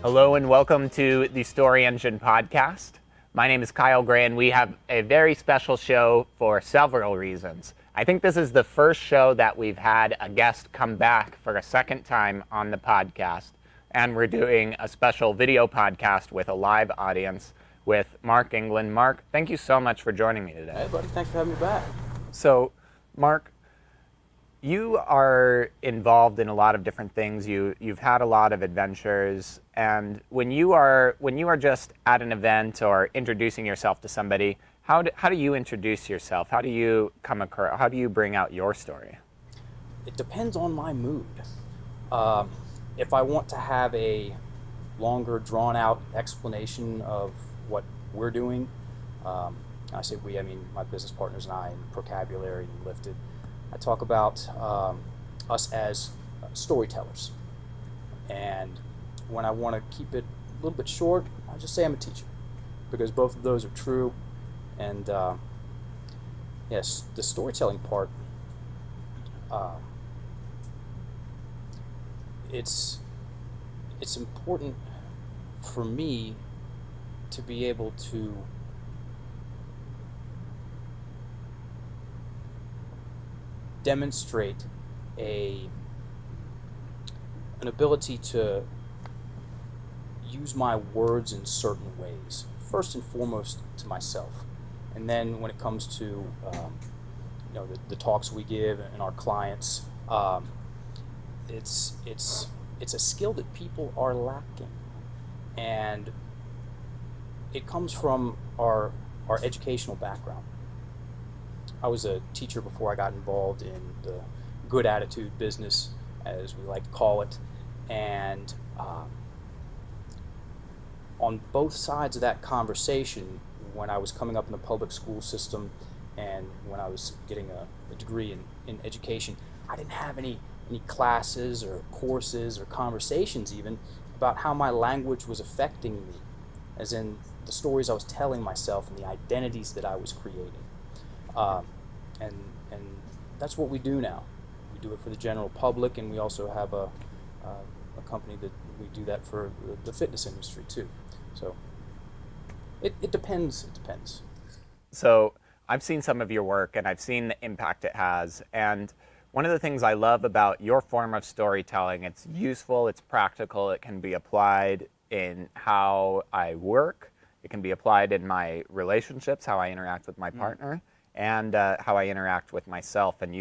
Hello and welcome to the Story Engine podcast. My name is Kyle Gray and we have a very special show for several reasons. I think this is the first show that we've had a guest come back for a second time on the podcast, and we're doing a special video podcast with a live audience with Mark England. Mark, thank you so much for joining me today. Hey buddy, thanks for having me back. So, Mark, you are involved in a lot of different things. You've had a lot of adventures, and when you are just at an event or introducing yourself to somebody, how do you introduce yourself? How do you come across? How do you bring out your story? It depends on my mood. If I want to have a longer, drawn-out explanation of what we're doing, I say we, I mean my business partners and I, and Procabulary and Lifted. I talk about us as storytellers, and when I want to keep it a little bit short, I just say I'm a teacher, because both of those are true. And yes, the storytelling part, it's important for me to be able to demonstrate an ability to use my words in certain ways, first and foremost to myself, and then when it comes to the talks we give and our clients, it's a skill that people are lacking, and it comes from our educational background. I was a teacher before I got involved in the good attitude business, as we like to call it, and on both sides of that conversation, when I was coming up in the public school system and when I was getting a degree in education, I didn't have any classes or courses or conversations even about how my language was affecting me, as in the stories I was telling myself and the identities that I was creating. And that's what we do now. We do it for the general public, and we also have a company that we do that for the fitness industry too. So it depends. It depends. So I've seen some of your work, and I've seen the impact it has. And one of the things I love about your form of storytelling, it's useful, it's practical, it can be applied in how I work, it can be applied in my relationships, how I interact with my partner, and how I interact with myself. And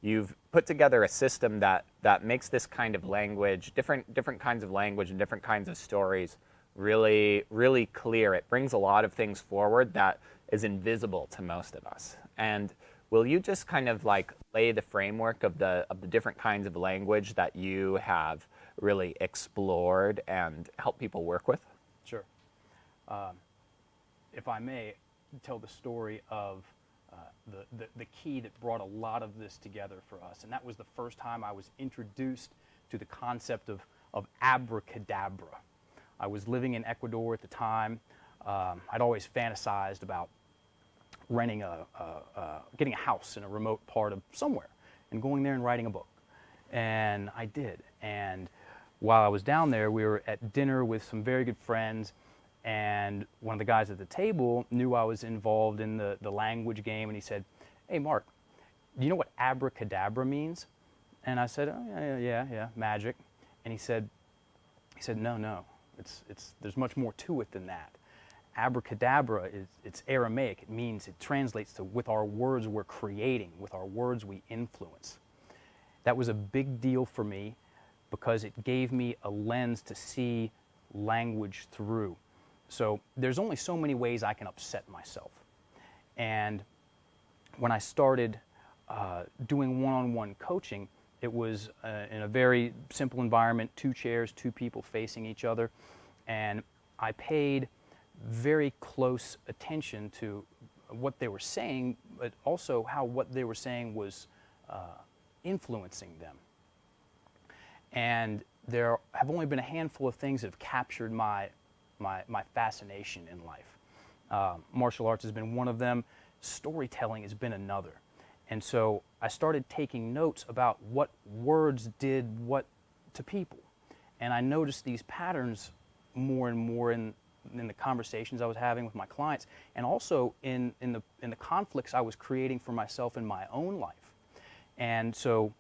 you've put together a system that makes this kind of language, different kinds of language and different kinds of stories really, really clear. It brings a lot of things forward that is invisible to most of us. And will you just kind of like lay the framework of the different kinds of language that you have really explored and help people work with? Sure. If I may tell the story of the key that brought a lot of this together for us, and that was the first time I was introduced to the concept of abracadabra. I was living in Ecuador at the time. I'd always fantasized about renting getting a house in a remote part of somewhere and going there and writing a book. And I did. And while I was down there, we were at dinner with some very good friends, and one of the guys at the table knew I was involved in the language game, and he said, "Hey, Mark, do you know what abracadabra means?" And I said, "Oh, yeah, magic." And he said, no, there's much more to it than that. Abracadabra it's Aramaic. It translates to with our words we're creating, with our words we influence. That was a big deal for me because it gave me a lens to see language through. So there's only so many ways I can upset myself. And when I started doing one-on-one coaching, it was in a very simple environment, 2 chairs, 2 people facing each other, and I paid very close attention to what they were saying, but also how what they were saying was influencing them. And there have only been a handful of things that have captured my fascination in life. Martial arts has been one of them. Storytelling has been another. And so I started taking notes about what words did what to people. And I noticed these patterns more and more in the conversations I was having with my clients, and also in the conflicts I was creating for myself in my own life. And so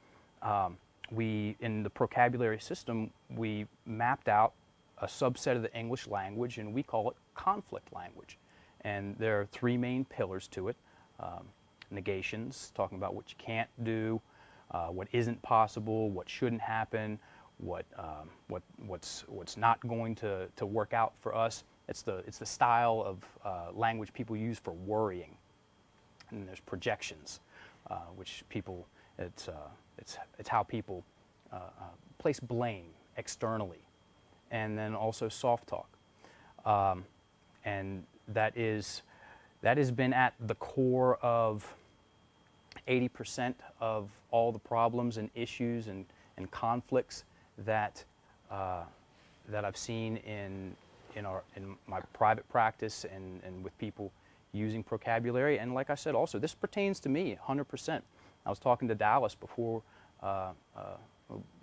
we, in the Procabulary system, we mapped out a subset of the English language, and we call it conflict language. And there are three main pillars to it. Negations, talking about what you can't do, what isn't possible, what shouldn't happen, what's not going to work out for us. It's the style of language people use for worrying. And there's projections, which people, it's how people place blame externally. And then also soft talk. And that has been at the core of 80% of all the problems and issues and conflicts that I've seen in my private practice and with people using Procabulary. And like I said, also this pertains to me 100%. I was talking to Dallas before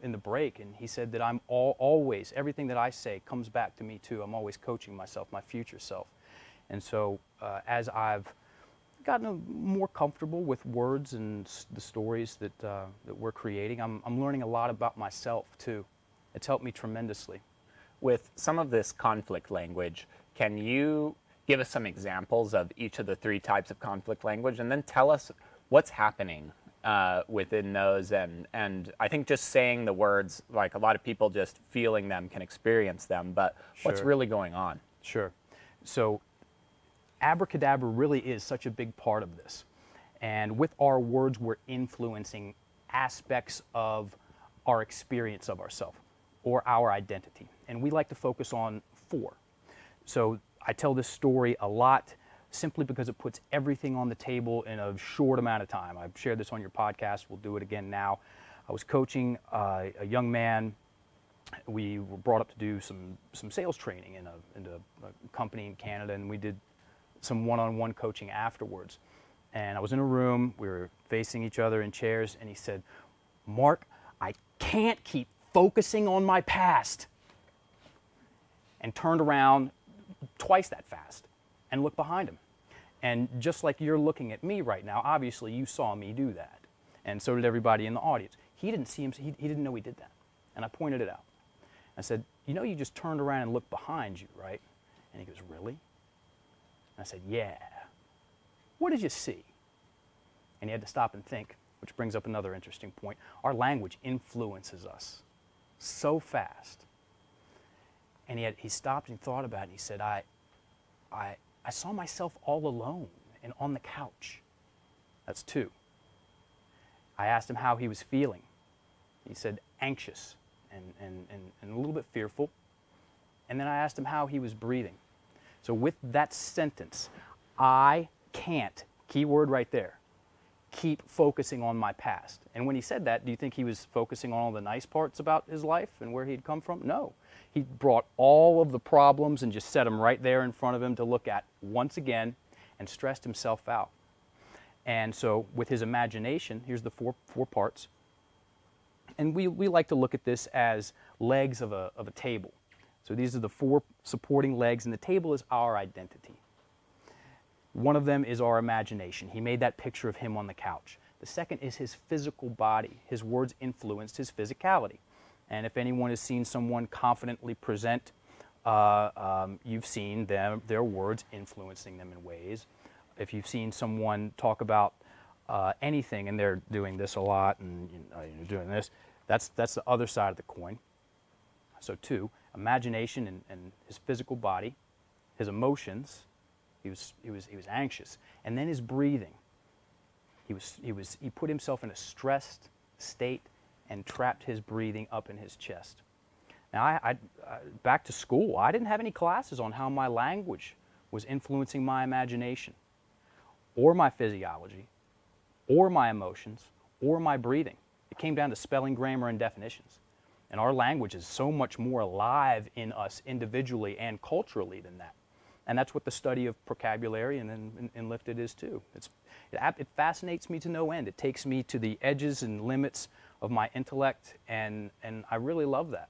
in the break, and he said that I'm always, everything that I say comes back to me too. I'm always coaching myself, my future self. And so as I've gotten more comfortable with words and the stories that we're creating, I'm learning a lot about myself too. It's helped me tremendously. With some of this conflict language, can you give us some examples of each of the three types of conflict language, and then tell us what's happening within those? And I think just saying the words, like a lot of people just feeling them can experience them, but what's really going on? Sure. So abracadabra really is such a big part of this. And with our words, we're influencing aspects of our experience of ourselves or our identity. And we like to focus on 4. So I tell this story a lot simply because it puts everything on the table in a short amount of time. I've shared this on your podcast. We'll do it again now. I was coaching a young man. We were brought up to do some sales training in a company in Canada, and we did some one-on-one coaching afterwards. And I was in a room, we were facing each other in chairs, and he said, "Mark, I can't keep focusing on my past." And turned around twice that fast and looked behind him. And just like you're looking at me right now, obviously you saw me do that. And so did everybody in the audience. He didn't see him, he didn't know he did that. And I pointed it out. I said, "You know, you just turned around and looked behind you, right?" And he goes, "Really?" I said, "Yeah." "What did you see?" And he had to stop and think, which brings up another interesting point. Our language influences us so fast. And he stopped and thought about it, and he said, I saw myself all alone and on the couch. That's 2. I asked him how he was feeling. He said anxious and a little bit fearful. And then I asked him how he was breathing. So with that sentence, I can't, key word right there, keep focusing on my past. And when he said that, do you think he was focusing on all the nice parts about his life and where he'd come from? No. He brought all of the problems and just set them right there in front of him to look at once again and stressed himself out. And so with his imagination, here's the four parts. And we like to look at this as legs of a table. So these are the 4 supporting legs, and the table is our identity. One of them is our imagination. He made that picture of him on the couch. The second is his physical body. His words influenced his physicality. And if anyone has seen someone confidently present, you've seen their words influencing them in ways. If you've seen someone talk about anything and they're doing this a lot and you're doing this, that's the other side of the coin. So 2, imagination and his physical body, his emotions. He was anxious, and then his breathing. He put himself in a stressed state and trapped his breathing up in his chest. Now, I back to school, I didn't have any classes on how my language was influencing my imagination, or my physiology, or my emotions, or my breathing. It came down to spelling, grammar, and definitions. And our language is so much more alive in us individually and culturally than that. And that's what the study of Procabulary and Lifted is too. It fascinates me to no end. It takes me to the edges and limits of my intellect, and I really love that.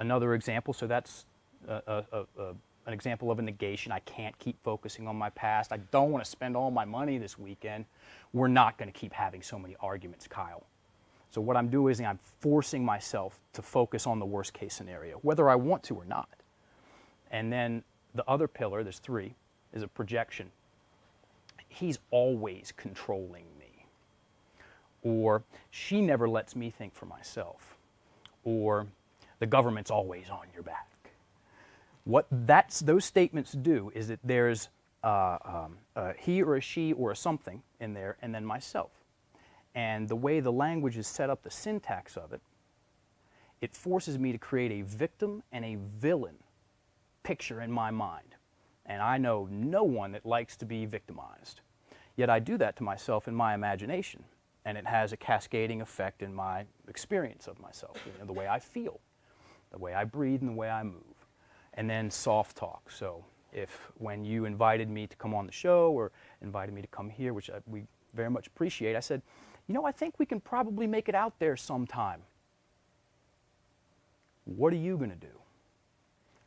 Another example, so that's an example of a negation. I can't keep focusing on my past. I don't want to spend all my money this weekend. We're not going to keep having so many arguments, Kyle. So what I'm doing is I'm forcing myself to focus on the worst case scenario, whether I want to or not. And then the other pillar, there's three, is a projection. He's always controlling me. Or she never lets me think for myself. Or the government's always on your back. What those statements do is that there's a he or a she or a something in there, and then myself. And the way the language is set up, the syntax of it, it forces me to create a victim and a villain picture in my mind. And I know no one that likes to be victimized. Yet I do that to myself in my imagination, and it has a cascading effect in my experience of myself, the way I feel, the way I breathe, and the way I move. And then soft talk. So when you invited me to come on the show or invited me to come here, which we very much appreciate, I said, I think we can probably make it out there sometime. What are you going to do?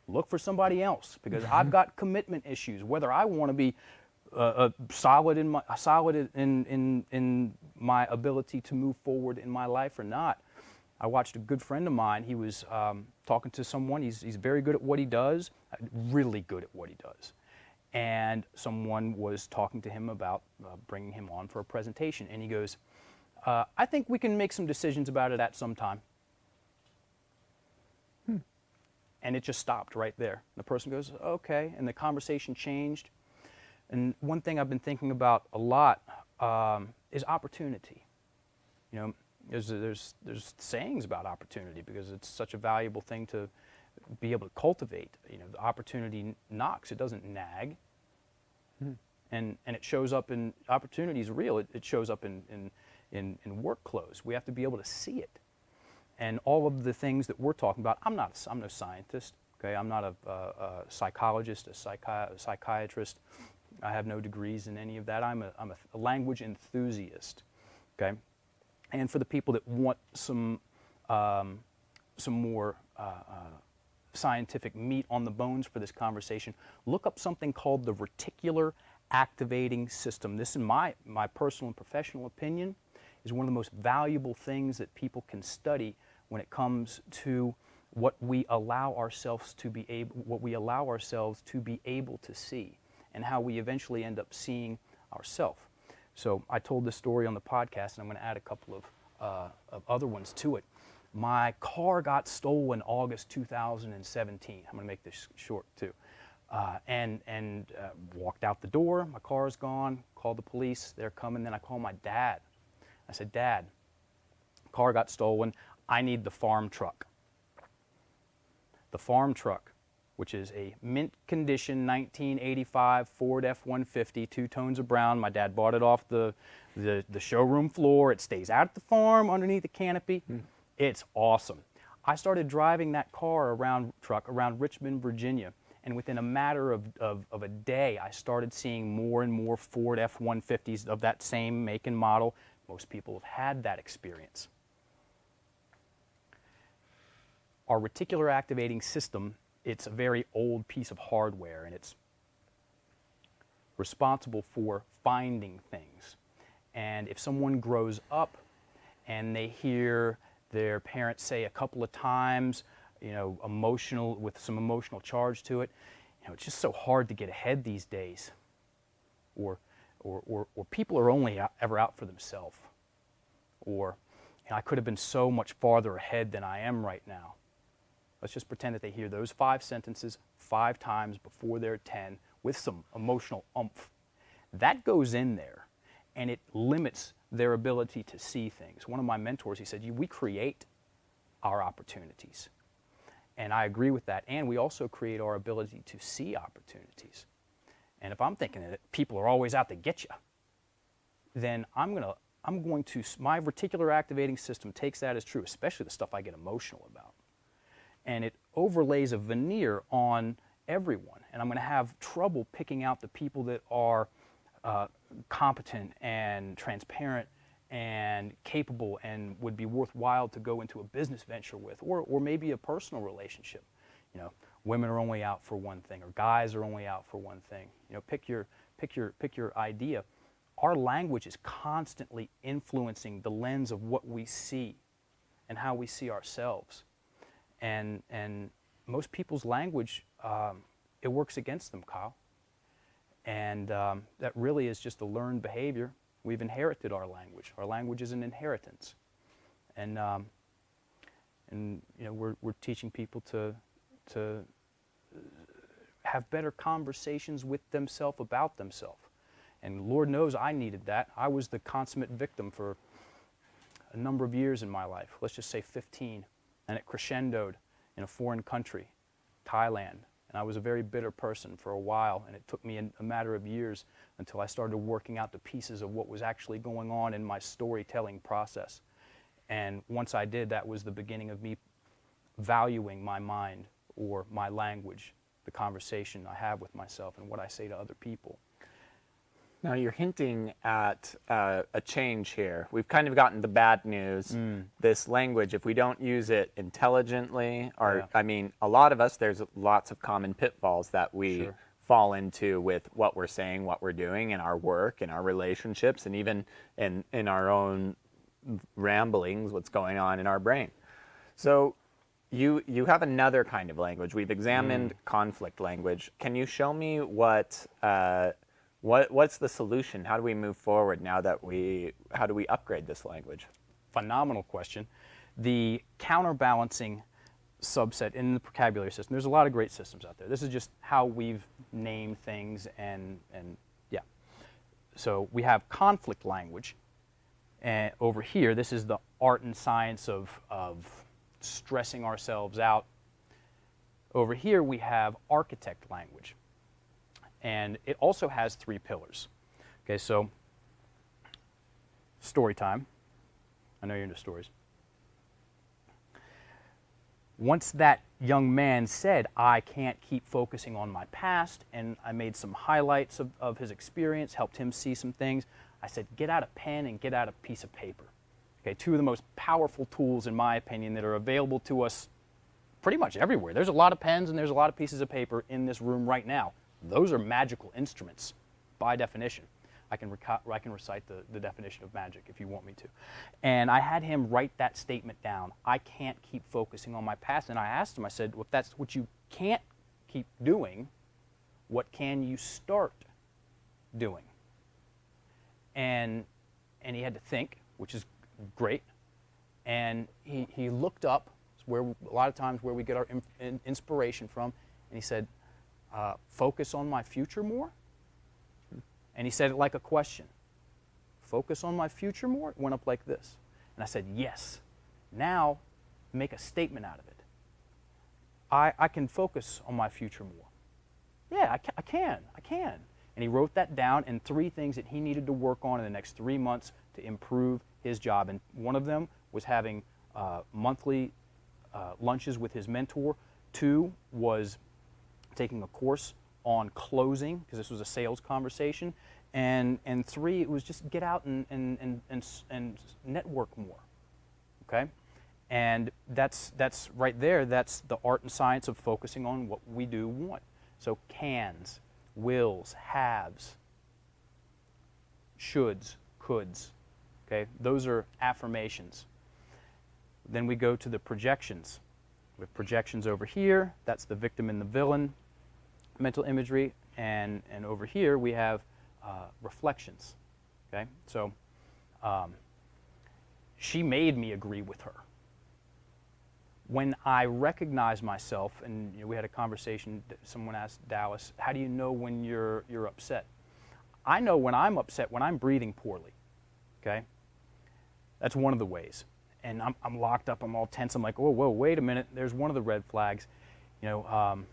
Look for somebody else, because I've got commitment issues, whether I want to be solid in my ability to move forward in my life or not. I watched a good friend of mine. He was talking to someone. He's very good at what he does, really good at what he does. And someone was talking to him about bringing him on for a presentation. And he goes, I think we can make some decisions about it at some time. And it just stopped right there. The person goes, okay. And the conversation changed. And one thing I've been thinking about a lot is opportunity. There's sayings about opportunity because it's such a valuable thing to be able to cultivate. The opportunity knocks; it doesn't nag. And it shows up in opportunity is real. It shows up in work clothes. We have to be able to see it. And all of the things that we're talking about, I'm no scientist. Okay, I'm not a psychologist, a psychiatrist. I have no degrees in any of that. I'm a language enthusiast. Okay. And for the people that want some more scientific meat on the bones for this conversation, look up something called the reticular activating system. This, in my personal and professional opinion, is one of the most valuable things that people can study when it comes to what we allow ourselves to be able to see, and how we eventually end up seeing ourselves. So I told this story on the podcast, and I'm going to add a couple of other ones to it. My car got stolen August 2017. I'm going to make this short too. And walked out the door. My car's gone. Called the police. They're coming. Then I called my dad. I said, Dad, car got stolen. I need the farm truck. The farm truck, which is a mint condition 1985 Ford F-150, 2 tones of brown. My dad bought it off the showroom floor. It stays out at the farm underneath the canopy. It's awesome. I started driving that car around Richmond, Virginia, and within a matter of a day, I started seeing more and more Ford F-150s of that same make and model. Most people have had that experience. Our reticular activating system, it's a very old piece of hardware, and it's responsible for finding things. And if someone grows up and they hear their parents say a couple of times, emotional, with some emotional charge to it, it's just so hard to get ahead these days. Or people are only ever out for themselves. Or I could have been so much farther ahead than I am right now. Let's just pretend that they hear those 5 sentences 5 times before they're 10 with some emotional oomph. That goes in there, and it limits their ability to see things. One of my mentors, he said, we create our opportunities. And I agree with that. And we also create our ability to see opportunities. And if I'm thinking that people are always out to get you, then my reticular activating system takes that as true, especially the stuff I get emotional about. And it overlays a veneer on everyone. And I'm going to have trouble picking out the people that are competent and transparent and capable and would be worthwhile to go into a business venture with, or maybe a personal relationship. You know, women are only out for one thing, or guys are only out for one thing. You know, pick your idea. Our language is constantly influencing the lens of what we see and how we see ourselves. And most people's language, it works against them, Kyle. And that really is just a learned behavior. We've inherited our language. Our language is an inheritance. And you know, we're teaching people to have better conversations with themselves about themselves. And Lord knows I needed that. I was the consummate victim for a number of years in my life, let's just say 15, and it crescendoed in a foreign country, Thailand. And I was a very bitter person for a while, and it took me a matter of years until I started working out the pieces of what was actually going on in my storytelling process. And once I did, that was the beginning of me valuing my mind or my language, the conversation I have with myself and what I say to other people. Now you're hinting at a change here. We've kind of gotten the bad news. This language, if we don't use it intelligently, or Yeah. I mean, a lot of us, there's lots of common pitfalls that we Sure. fall into with what we're saying, what we're doing in our work, in our relationships, and even in our own ramblings, what's going on in our brain. So you have another kind of language. We've examined conflict language. Can you show me what's the solution? How do we move forward now that how do we upgrade this language? Phenomenal question. The counterbalancing subset in the Procabulary system, there's a lot of great systems out there. This is just how we've named things and yeah. So we have conflict language. And over here, this is the art and science of stressing ourselves out. Over here, we have architect language. And it also has 3 pillars. Okay, so story time. I know you're into stories. Once that young man said, I can't keep focusing on my past, and I made some highlights of his experience, helped him see some things, I said, get out a pen and get out a piece of paper. Okay, 2 of the most powerful tools, in my opinion, that are available to us pretty much everywhere. There's a lot of pens and there's a lot of pieces of paper in this room right now. Those are magical instruments, by definition. I can recite the definition of magic if you want me to. And I had him write that statement down. I can't keep focusing on my past. And I asked him, I said, well, if that's what you can't keep doing, what can you start doing? And he had to think, which is great. And he looked up, where a lot of times where we get our inspiration from, and he said, focus on my future more? And he said it like a question. Focus on my future more? It went up like this. And I said, yes. Now, make a statement out of it. I can focus on my future more. Yeah, I can. And he wrote that down, and 3 things that he needed to work on in the next 3 months to improve his job. And one of them was having monthly lunches with his mentor. 2 was taking a course on closing, because this was a sales conversation, and 3, it was just get out and network more. Okay, and that's right there. That's the art and science of focusing on what we do want. So cans, wills, haves, shoulds, coulds. Okay, those are affirmations. Then we go to the projections. We have projections over here. That's the victim and the villain mental imagery, and over here we have reflections. Okay, so she made me agree with her. When I recognize myself, and we had a conversation, someone asked Dallas, how do you know when you're upset? I know when I'm upset when I'm breathing poorly. Okay, that's one of the ways. And I'm locked up, I'm all tense, I'm like, whoa, wait a minute, there's one of the red flags. You know,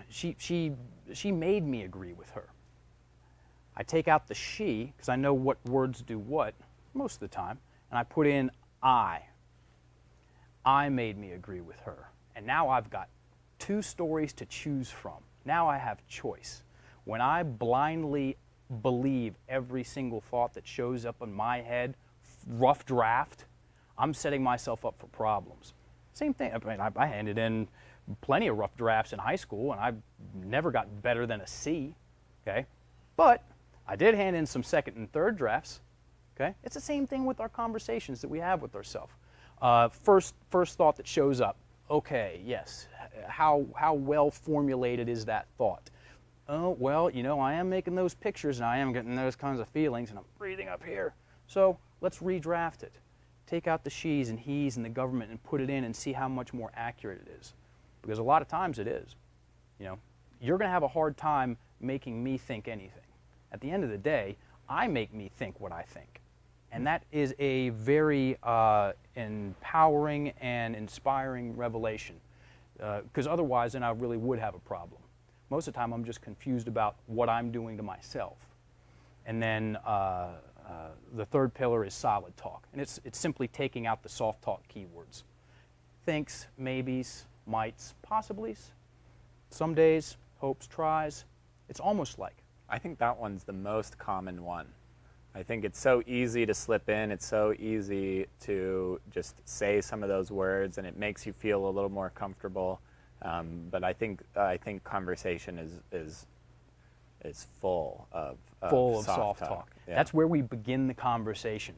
she made me agree with her. I take out the she, because I know what words do what most of the time, and I put in I. I made me agree with her. And now I've got 2 stories to choose from. Now I have choice. When I blindly believe every single thought that shows up in my head, rough draft, I'm setting myself up for problems. Same thing. I mean, I handed in plenty of rough drafts in high school, and I never got better than a C. Okay, but I did hand in some second and third drafts. Okay, it's the same thing with our conversations that we have with ourselves. First thought that shows up. Okay, yes. How well formulated is that thought? Oh, well, you know, I am making those pictures and I am getting those kinds of feelings and I'm breathing up here. So let's redraft it. Take out the she's and he's and the government and put it in and see how much more accurate it is. Because a lot of times it is. You know, you're going to have a hard time making me think anything. At the end of the day, I make me think what I think. And that is a very empowering and inspiring revelation. Because otherwise, then I really would have a problem. Most of the time, I'm just confused about what I'm doing to myself. And then the third pillar is solid talk. And it's simply taking out the soft talk keywords. Thinks, maybes, mights, possiblies, some days, hopes, tries. It's almost like. I think that one's the most common one. I think it's so easy to slip in. It's so easy to just say some of those words, and it makes you feel a little more comfortable. But I think conversation is full of soft talk. Yeah. That's where we begin the conversation.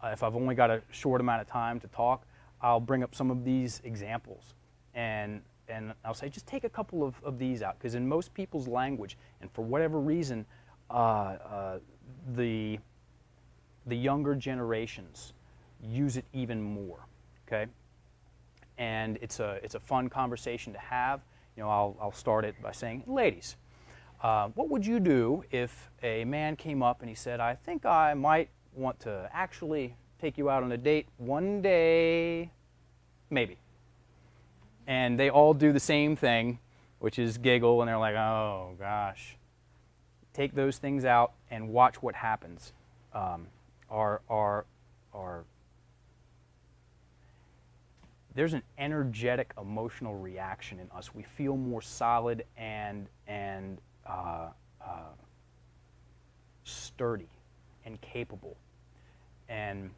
If I've only got a short amount of time to talk, I'll bring up some of these examples, and I'll say just take a couple of these out, because in most people's language, and for whatever reason, the younger generations use it even more. Okay, and it's a fun conversation to have. You know, I'll start it by saying, ladies, what would you do if a man came up and he said, I think I might want to actually take you out on a date one day, maybe. And they all do the same thing, which is giggle, and they're like, oh gosh. Take those things out and watch what happens. There's an energetic emotional reaction in us. We feel more solid and sturdy and capable. And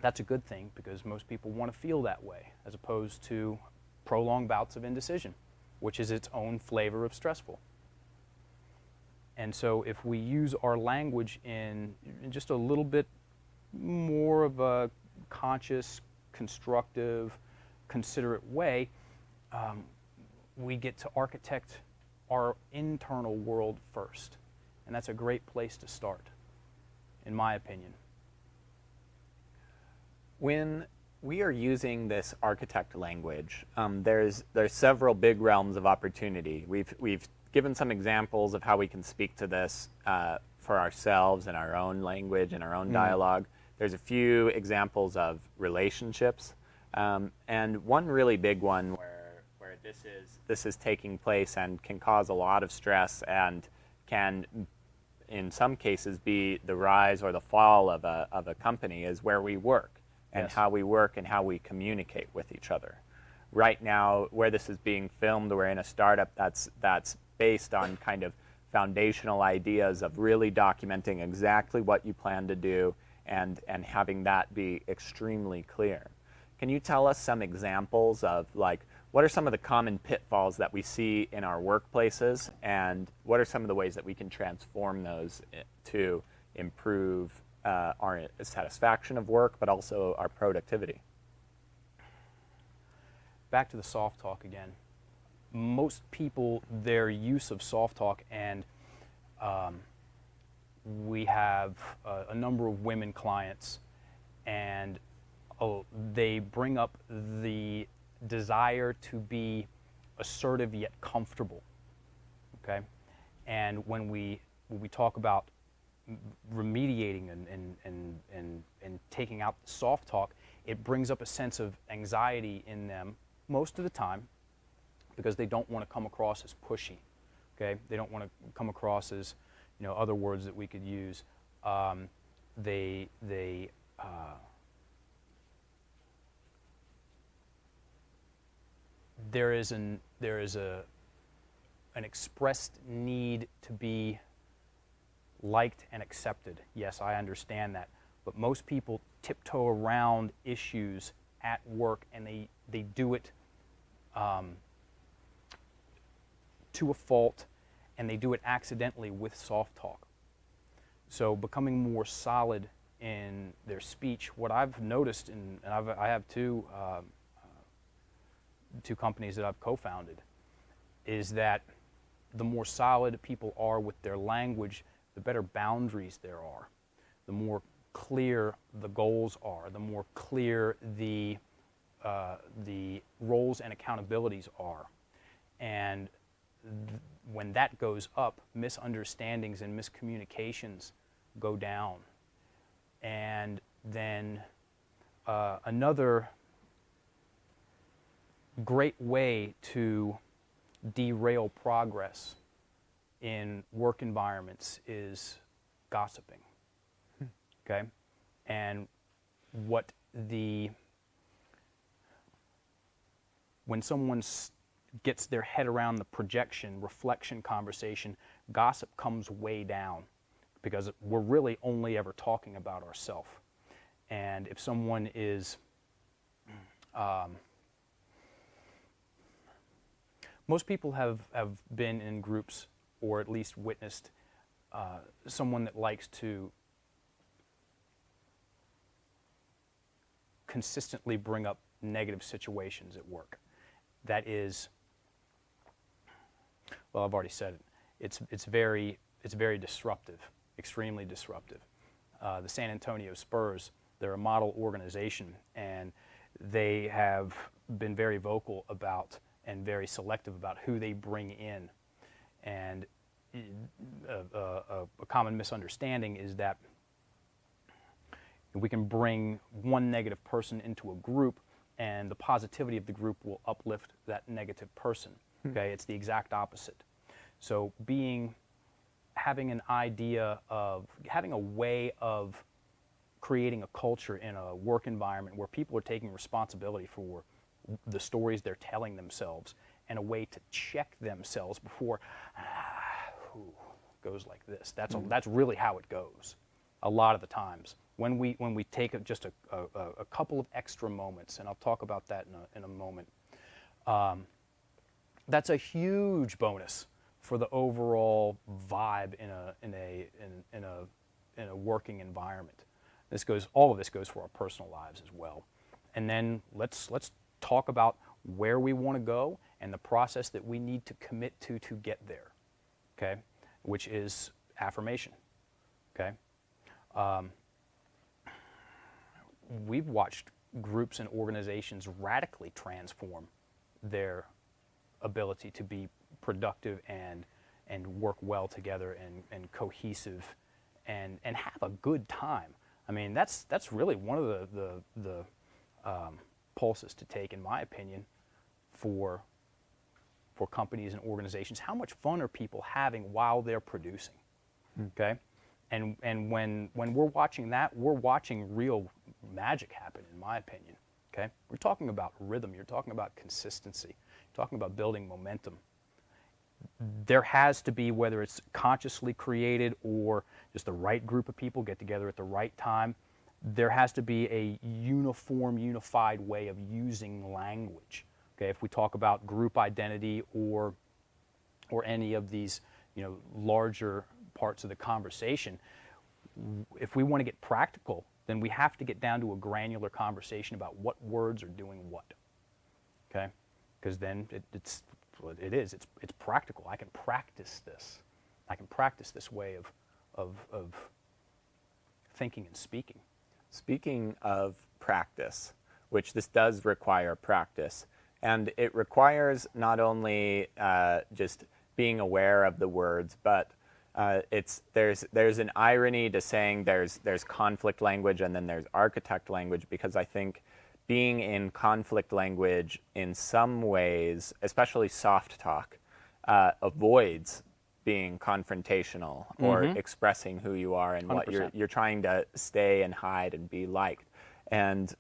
that's a good thing, because most people want to feel that way, as opposed to prolonged bouts of indecision, which is its own flavor of stressful. And so if we use our language in just a little bit more of a conscious, constructive, considerate way, we get to architect our internal world first. And that's a great place to start, in my opinion. When we are using this architect language, there's several big realms of opportunity. We've given some examples of how we can speak to this for ourselves in our own language, in our own dialogue. There's a few examples of relationships, and one really big one where this is taking place and can cause a lot of stress and can, in some cases, be the rise or the fall of a company, is where we work. And Yes. how we work and how we communicate with each other. Right now, where this is being filmed, we're in a startup that's based on kind of foundational ideas of really documenting exactly what you plan to do and having that be extremely clear. Can you tell us some examples of, like, what are some of the common pitfalls that we see in our workplaces, and what are some of the ways that we can transform those to improve our satisfaction of work, but also our productivity? Back to the soft talk again. Most people, their use of soft talk, and we have a number of women clients, and they bring up the desire to be assertive yet comfortable. Okay, and when we talk about remediating and taking out the soft talk, it brings up a sense of anxiety in them most of the time, because they don't want to come across as pushy. Okay, they don't want to come across as, you know, other words that we could use. There is an expressed need to be liked and accepted. Yes, I understand that. But most people tiptoe around issues at work, and they do it to a fault, and they do it accidentally with soft talk. So becoming more solid in their speech, what I've noticed, and I have two companies that I've co-founded, is that the more solid people are with their language, the better boundaries there are, the more clear the goals are, the more clear the roles and accountabilities are. And when that goes up, misunderstandings and miscommunications go down. And then another great way to derail progress in work environments is gossiping. Okay? And when someone gets their head around the projection, reflection conversation, gossip comes way down, because we're really only ever talking about ourselves. And if someone is, most people have been in groups, or at least witnessed someone that likes to consistently bring up negative situations at work. That is, well, I've already said it. It's very disruptive, extremely disruptive. The San Antonio Spurs, they're a model organization, and they have been very vocal about and very selective about who they bring in. And a common misunderstanding is that we can bring one negative person into a group, and the positivity of the group will uplift that negative person. Okay, it's the exact opposite. So having an idea of, having a way of creating a culture in a work environment where people are taking responsibility for the stories they're telling themselves, and a way to check themselves before goes like this. That's really how it goes a lot of the times. When we take just a couple of extra moments, and I'll talk about that in a moment, that's a huge bonus for the overall vibe in a working environment. All of this goes for our personal lives as well. And then let's talk about where we want to go and the process that we need to commit to get there. Okay, which is affirmation. Okay. We've watched groups and organizations radically transform their ability to be productive and work well together and cohesive and have a good time. I mean, that's really one of the pulses to take, in my opinion, for companies and organizations. How much fun are people having while they're producing? Okay? And when we're watching that, we're watching real magic happen, in my opinion. Okay? We're talking about rhythm. You're talking about consistency. You're talking about building momentum. There has to be, whether it's consciously created or just the right group of people get together at the right time, there has to be a unified way of using language. Okay? If we talk about group identity or any of these, larger parts of the conversation, if we want to get practical, then we have to get down to a granular conversation about what words are doing what. Okay? Because then it's practical. I can practice this. I can practice this way of thinking and speaking. Speaking of practice, which this does require practice, and it requires not only just being aware of the words, but there's an irony to saying there's conflict language and then there's architect language, because I think being in conflict language in some ways, especially soft talk, avoids being confrontational or expressing who you are and 100%. what you're trying to stay and hide and be liked. And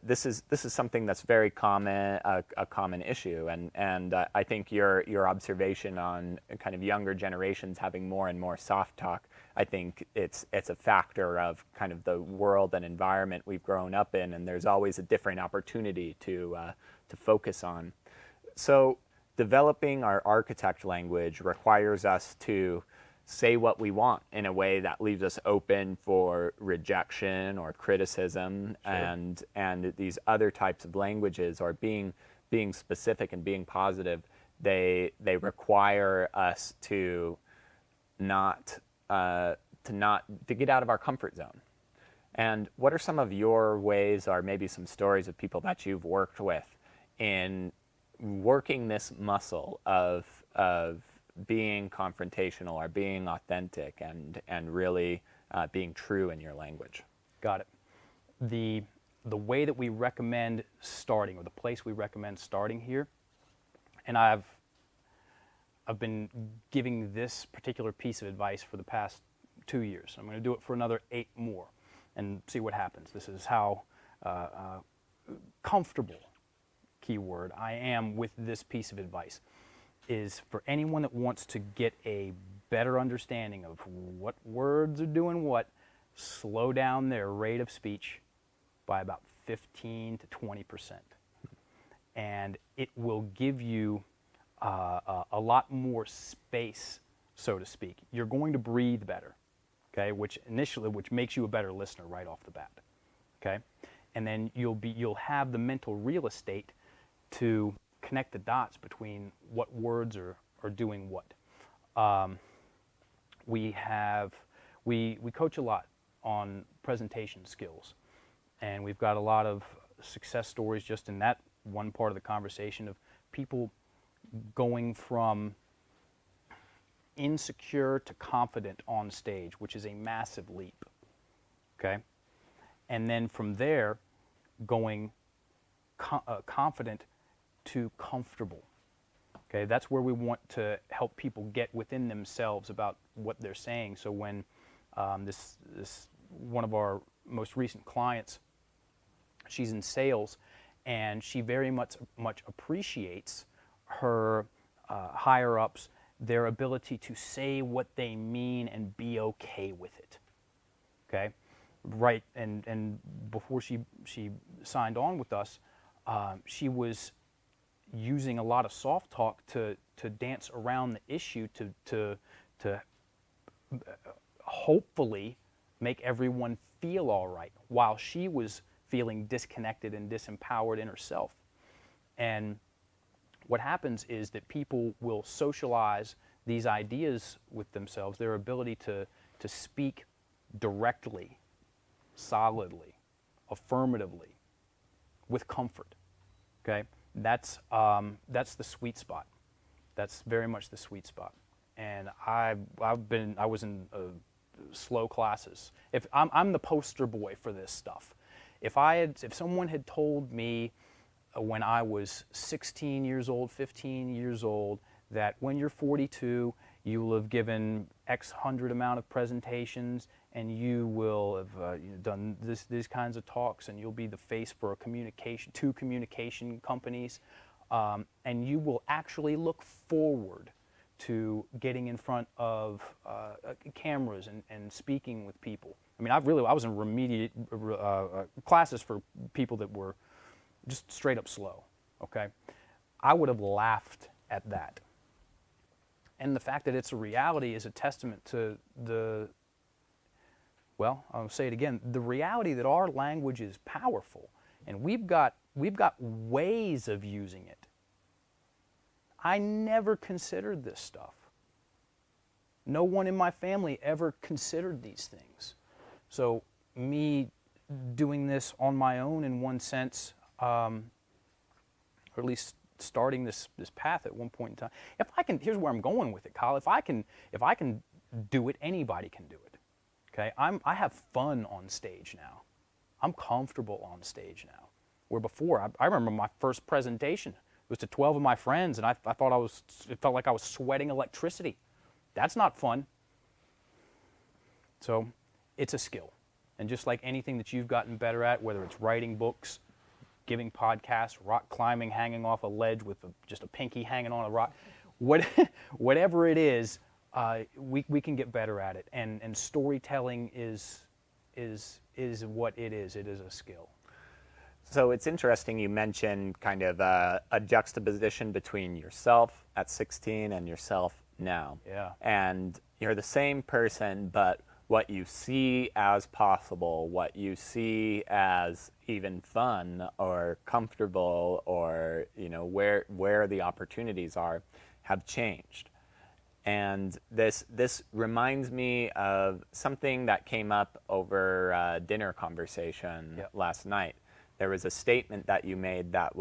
this is something that's very common, a common issue, and I think your observation on kind of younger generations having more and more soft talk I think it's a factor of kind of the world and environment we've grown up in, and there's always a different opportunity to focus on. So developing our architect language requires us to say what we want in a way that leaves us open for rejection or criticism. Sure. And these other types of languages, or being specific and being positive, they require us to get out of our comfort zone. And what are some of your ways, or maybe some stories of people that you've worked with, in working this muscle of being confrontational or being authentic and really being true in your language? Got it. The way that we recommend starting, or the place we recommend starting here, and I've been giving this particular piece of advice for the past 2 years. I'm going to do it for another 8 more and see what happens. This is how comfortable, keyword, I am with this piece of advice, is for anyone that wants to get a better understanding of what words are doing what, slow down their rate of speech by about 15 to 20%. And it will give you a lot more space, so to speak. You're going to breathe better, okay, which makes you a better listener right off the bat, okay? And then you'll have the mental real estate to connect the dots between what words are doing what. We coach a lot on presentation skills, and we've got a lot of success stories just in that one part of the conversation of people going from insecure to confident on stage, which is a massive leap, okay? And then from there, going confident to comfortable, okay? That's where we want to help people get within themselves about what they're saying. So when this one of our most recent clients, she's in sales, and she very much appreciates her higher-ups, their ability to say what they mean and be okay with it, okay? Right, and before she signed on with us, she was using a lot of soft talk to dance around the issue to hopefully make everyone feel all right, while she was feeling disconnected and disempowered in herself. And what happens is that people will socialize these ideas with themselves, their ability to speak directly, solidly, affirmatively, with comfort, okay? That's the sweet spot. That's very much the sweet spot. And I was in slow classes. If I'm the poster boy for this stuff. If someone had told me when I was 16 years old, 15 years old, that when you're 42, you will have given X hundred amount of presentations, and you will have done these kinds of talks, and you'll be the face for two communication companies, and you will actually look forward to getting in front of cameras and speaking with people. I mean, I was in remediate classes for people that were just straight up slow, okay? I would have laughed at that. And the fact that it's a reality is a testament to I'll say it again, the reality that our language is powerful, and we've got ways of using it. I never considered this stuff. No one in my family ever considered these things. So me doing this on my own in one sense, or at least starting this path at one point in time. Here's where I'm going with it, Kyle. If I can do it, anybody can do it. Okay? I have fun on stage now. I'm comfortable on stage now. Where before, I remember my first presentation. It was to 12 of my friends, and it felt like I was sweating electricity. That's not fun. So it's a skill. And just like anything that you've gotten better at, whether it's writing books, giving podcasts, rock climbing, hanging off a ledge with just a pinky hanging on a rock, whatever it is, we can get better at it, and storytelling is what it is. It is a skill. So it's interesting you mentioned kind of a juxtaposition between yourself at 16 and yourself now. Yeah. And you're the same person, but what you see as possible, what you see as even fun or comfortable, or where the opportunities are, have changed. And this reminds me of something that came up over a dinner conversation last night. There was a statement that you made that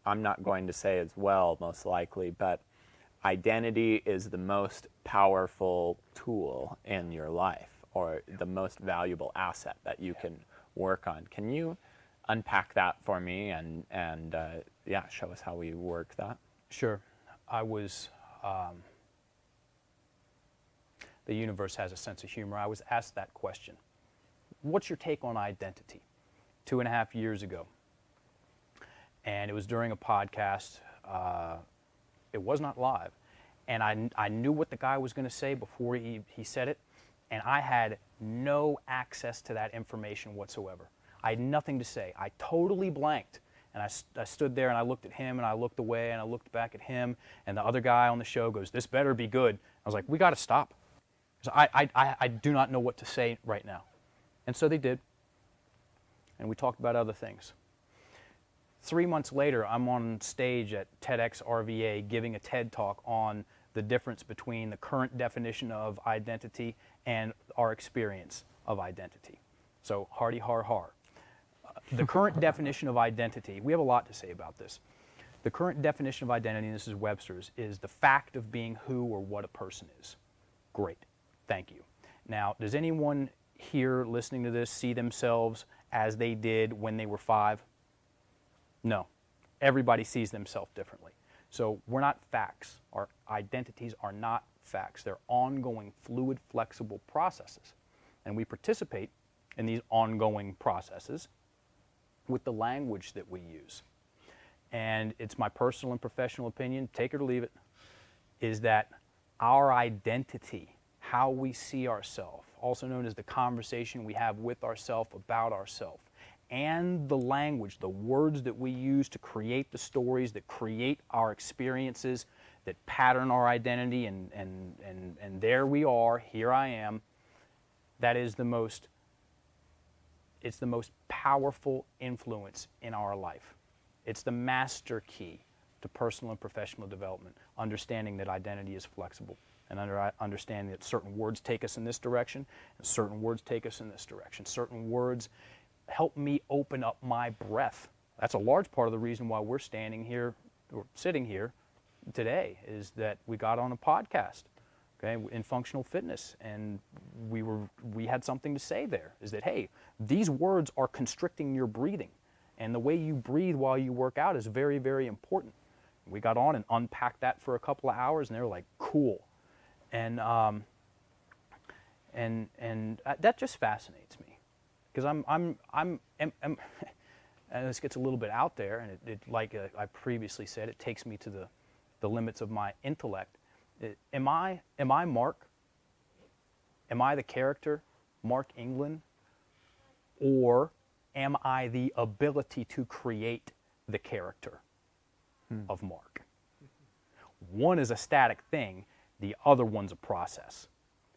I'm not going to say as well, most likely, but identity is the most powerful tool in your life, or the most valuable asset that you can work on. Can you unpack that for me and show us how we work that? Sure. I was, the universe has a sense of humor. I was asked that question. What's your take on identity? 2.5 years ago. And it was during a podcast. It was not live. And I knew what the guy was going to say before he said it. And I had no access to that information whatsoever. I had nothing to say. I totally blanked. And I stood there and I looked at him and I looked away and I looked back at him. And the other guy on the show goes, "This better be good." I was like, "We got to stop." So I do not know what to say right now. And so they did. And we talked about other things. 3 months later, I'm on stage at TEDx RVA giving a TED Talk on the difference between the current definition of identity and our experience of identity. So, hardy har har. The current definition of identity, we have a lot to say about this. The current definition of identity, and this is Webster's, is the fact of being who or what a person is. Great. Thank you. Now, does anyone here listening to this see themselves as they did when they were 5? No. Everybody sees themselves differently. So we're not facts. Our identities are not facts. They're ongoing, fluid, flexible processes. And we participate in these ongoing processes with the language that we use. And it's my personal and professional opinion, take it or leave it, is that our identity, how we see ourselves, also known as the conversation we have with ourselves about ourselves, and the language, the words that we use to create the stories that create our experiences, that pattern our identity, and there we are, here I am, that is the most powerful influence in our life. It's the master key to personal and professional development, understanding that identity is flexible, and understanding that certain words take us in this direction, and certain words take us in this direction. Certain words help me open up my breath. That's a large part of the reason why we're standing here, or sitting here today, is that we got on a podcast, okay, in functional fitness, and we had something to say there, is that, hey, these words are constricting your breathing, and the way you breathe while you work out is very, very important. We got on and unpacked that for a couple of hours, and they were like, cool. And that just fascinates me, because and this gets a little bit out there, and it like I previously said, it takes me to the limits of my intellect. Am I Mark? Am I the character, Mark England? Or am I the ability to create the character of Mark? One is a static thing, the other one's a process.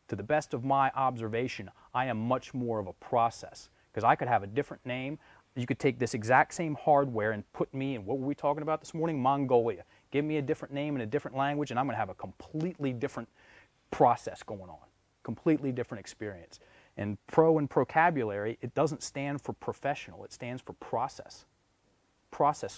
To the best of my observation, I am much more of a process, because I could have a different name. You could take this exact same hardware and put me in, what were we talking about this morning? Mongolia. Give me a different name and a different language, and I'm going to have a completely different process going on, completely different experience. And pro and procabulary, it doesn't stand for professional, it stands for process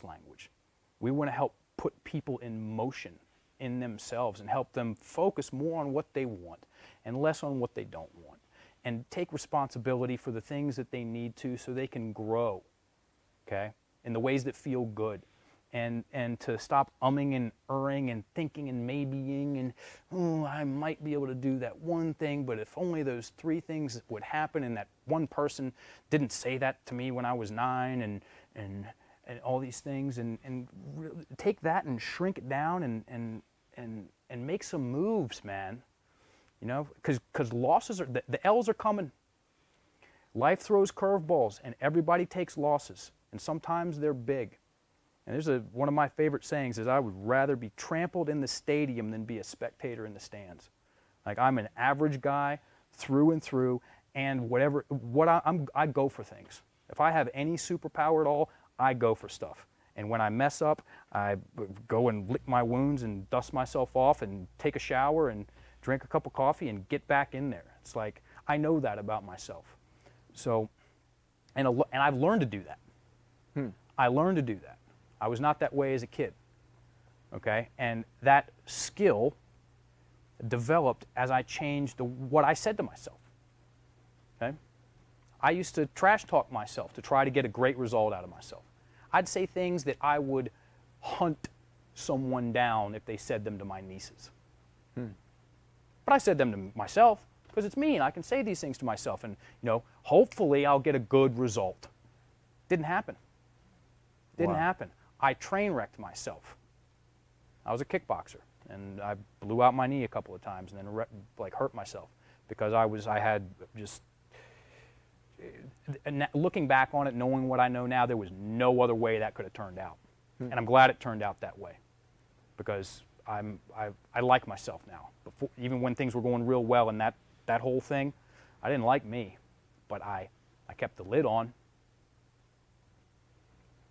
language. We want to help put people in motion in themselves and help them focus more on what they want and less on what they don't want, and take responsibility for the things that they need to, so they can grow, okay, in the ways that feel good. And to stop umming and erring and thinking and maybeing and, oh, I might be able to do that one thing, but if only those 3 things would happen, and that one person didn't say that to me when I was 9, and all these things, and really take that and shrink it down and make some moves, man. You know, because losses are, the L's are coming. Life throws curveballs, and everybody takes losses, and sometimes they're big. And there's one of my favorite sayings is, I would rather be trampled in the stadium than be a spectator in the stands. Like, I'm an average guy through and through, and I go for things. If I have any superpower at all, I go for stuff. And when I mess up, I go and lick my wounds and dust myself off and take a shower and drink a cup of coffee and get back in there. It's like, I know that about myself. So, and I've learned to do that. I learned to do that. I was not that way as a kid, okay? And that skill developed as I changed what I said to myself, okay? I used to trash talk myself to try to get a great result out of myself. I'd say things that I would hunt someone down if they said them to my nieces. But I said them to myself because it's me, and I can say these things to myself, and hopefully I'll get a good result. Didn't happen. Didn't happen. I train wrecked myself. I was a kickboxer, and I blew out my knee a couple of times, and then hurt myself because I had just. And looking back on it, knowing what I know now, there was no other way that could have turned out, and I'm glad it turned out that way, because I like myself now. Before, even when things were going real well, and that whole thing, I didn't like me, but I kept the lid on.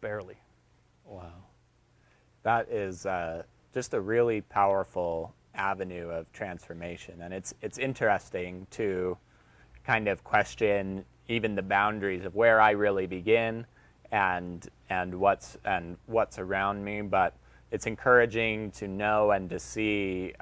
Barely. Wow. That is just a really powerful avenue of transformation, and it's interesting to kind of question even the boundaries of where I really begin and what's around me. But it's encouraging to know and to see,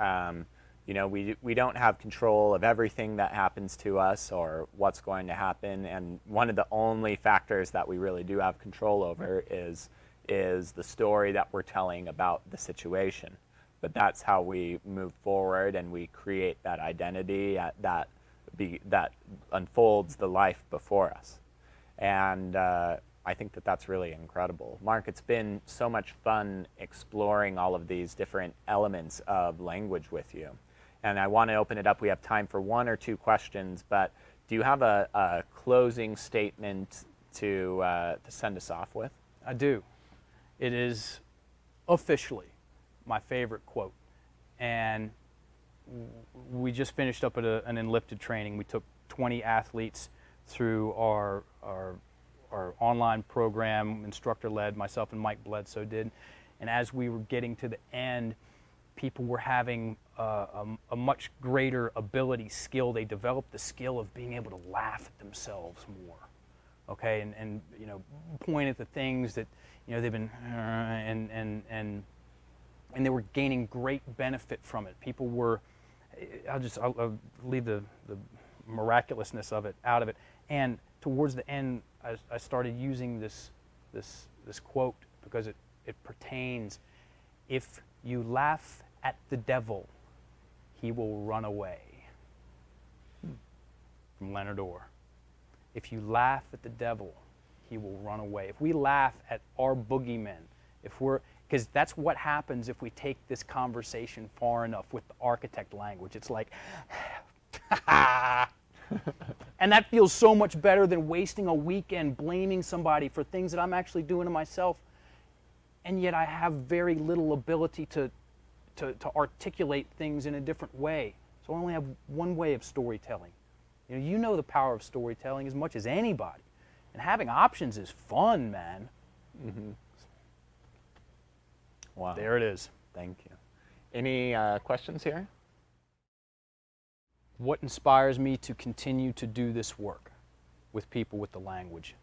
we don't have control of everything that happens to us or what's going to happen. And one of the only factors that we really do have control over is the story that we're telling about the situation. But that's how we move forward, and we create that identity that unfolds the life before us. And I think that's really incredible. Mark, it's been so much fun exploring all of these different elements of language with you. And I want to open it up. We have time for one or two questions, but do you have a closing statement to send us off with? I do. It is officially my favorite quote. And we just finished up at an Enlifted training. We took 20 athletes through our online program, instructor-led, myself and Mike Bledsoe did. And as we were getting to the end, people were having a much greater ability, skill. They developed the skill of being able to laugh at themselves more, okay, and point at the things that they've been and they were gaining great benefit from it. People were. I'll leave the miraculousness of it out of it. And towards the end, I started using this quote because it pertains. If you laugh at the devil, he will run away. From Leonard Orr. If you laugh at the devil, he will run away. If we laugh at our boogeymen, because that's what happens if we take this conversation far enough with the architect language. It's like, and that feels so much better than wasting a weekend blaming somebody for things that I'm actually doing to myself. And yet I have very little ability to articulate things in a different way. So I only have one way of storytelling. You know the power of storytelling as much as anybody. And having options is fun, man. Mm-hmm. Wow. There it is. Thank you. Any questions here? What inspires me to continue to do this work with people with the language?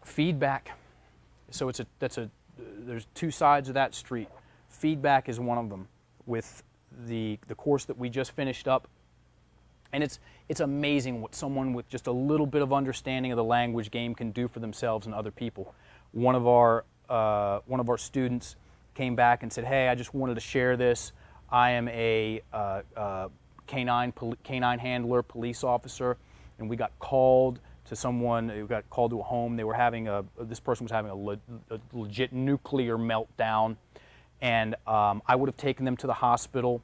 Feedback. So there's two sides of that street. Feedback is one of them. With the course that we just finished up, and it's amazing what someone with just a little bit of understanding of the language game can do for themselves and other people. One of our students came back and said, "Hey, I just wanted to share this. I am a canine handler, police officer, and we got called to someone. We got called to a home. They were having this person was having a legit nuclear meltdown, And I would have taken them to the hospital,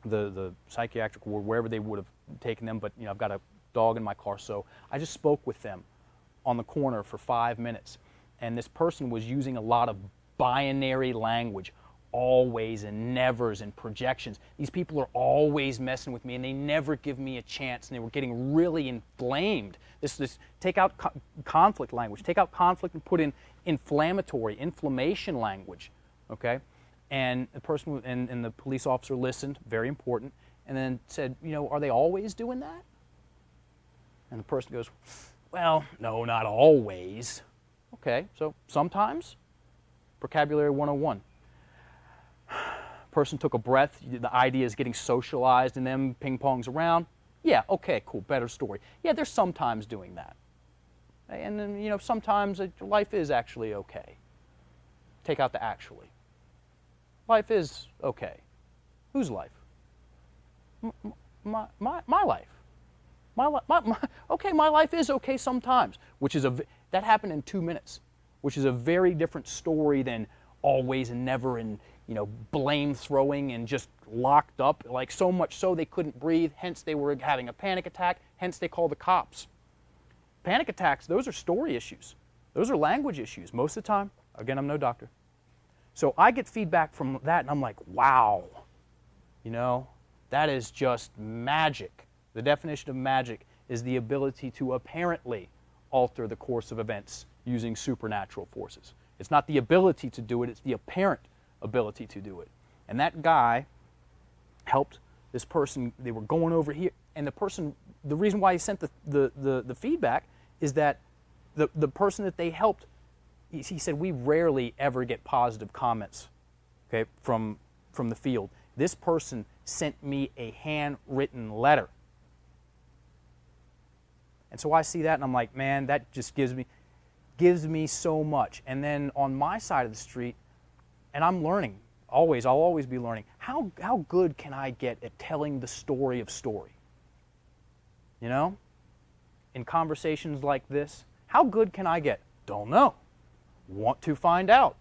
the psychiatric ward, wherever they would have taken them. But I've got a dog in my car, so I just spoke with them on the corner for 5 minutes. And this person was using a lot of binary language, always and nevers and projections. These people are always messing with me, and they never give me a chance, and they were getting really inflamed. This take out conflict language, take out conflict and put in inflammation language, okay? And the person and the police officer listened, very important, and then said, are they always doing that? And the person goes, well, no, not always. Okay, so sometimes, Procabulary 101. Person took a breath. The idea is getting socialized and then ping-pongs around. Yeah, okay, cool, better story. Yeah, they're sometimes doing that. And then, sometimes life is actually okay. Take out the actually. Life is okay. Whose life? My life. Okay, my life is okay sometimes, that happened in 2 minutes, which is a very different story than always and never and, blame throwing and just locked up, like so much so they couldn't breathe, hence they were having a panic attack, hence they called the cops. Panic attacks, those are story issues. Those are language issues most of the time. Again, I'm no doctor. So I get feedback from that and I'm like, wow, that is just magic. The definition of magic is the ability to apparently alter the course of events using supernatural forces. It's not the ability to do it, it's the apparent ability to do it. And that guy helped this person. They were going over here, and the reason why he sent the feedback is that the person that they helped, he said, we rarely ever get positive comments, okay, from the field. This person sent me a handwritten letter. And so I see that and I'm like, man, that just gives me so much. And then on my side of the street, and I'm learning, I'll always be learning, how good can I get at telling the story of story? In conversations like this, how good can I get? Don't know. Want to find out.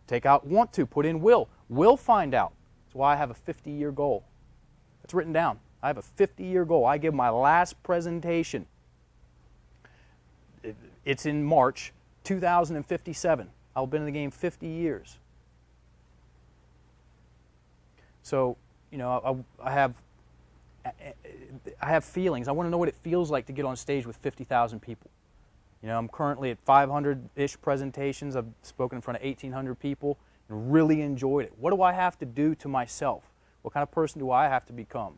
Take out want to, put in will. Will find out. That's why I have a 50-year goal. It's written down. I have a 50-year goal. I give my last presentation. It's in March 2057. I've been in the game 50 years. So, I have feelings. I want to know what it feels like to get on stage with 50,000 people. I'm currently at 500-ish presentations. I've spoken in front of 1,800 people and really enjoyed it. What do I have to do to myself? What kind of person do I have to become?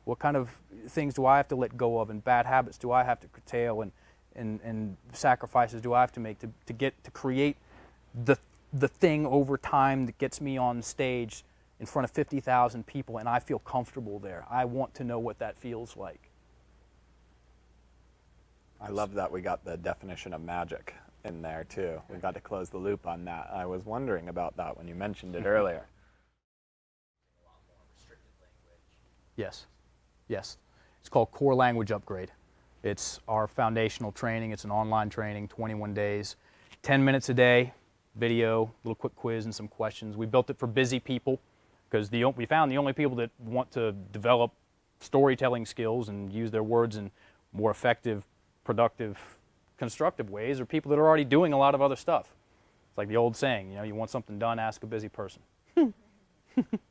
What kind of things do I have to let go of, and bad habits do I have to curtail, and sacrifices do I have to make to create the thing over time that gets me on stage in front of 50,000 people and I feel comfortable there? I want to know what that feels like. I love that we got the definition of magic in there too. We got to close the loop on that. I was wondering about that when you mentioned it earlier. Yes. It's called Core Language Upgrade. It's our foundational training. It's an online training, 21 days, 10 minutes a day, video, little quick quiz and some questions. We built it for busy people because we found the only people that want to develop storytelling skills and use their words in more effective, productive, constructive ways are people that are already doing a lot of other stuff. It's like the old saying, you want something done, ask a busy person.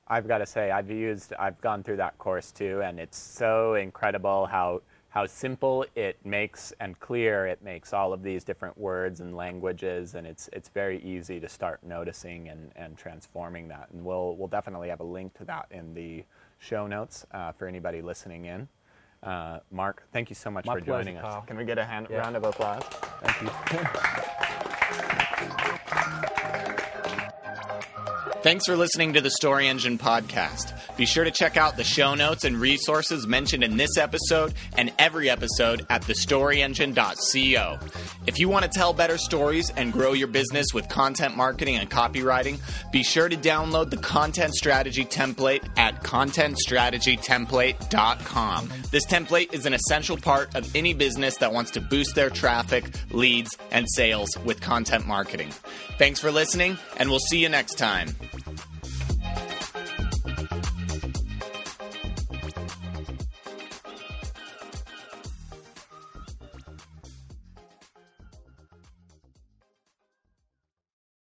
I've got to say, I've gone through that course too, and it's so incredible how simple it makes and clear it makes all of these different words and languages, and it's very easy to start noticing and transforming that. And we'll definitely have a link to that in the show notes for anybody listening in. Mark, thank you so much for joining us. Kyle. Can we get a round of applause? Thank you. Thanks for listening to the Story Engine podcast. Be sure to check out the show notes and resources mentioned in this episode and every episode at thestoryengine.co. If you want to tell better stories and grow your business with content marketing and copywriting, be sure to download the Content Strategy Template at contentstrategytemplate.com. This template is an essential part of any business that wants to boost their traffic, leads, and sales with content marketing. Thanks for listening, and we'll see you next time.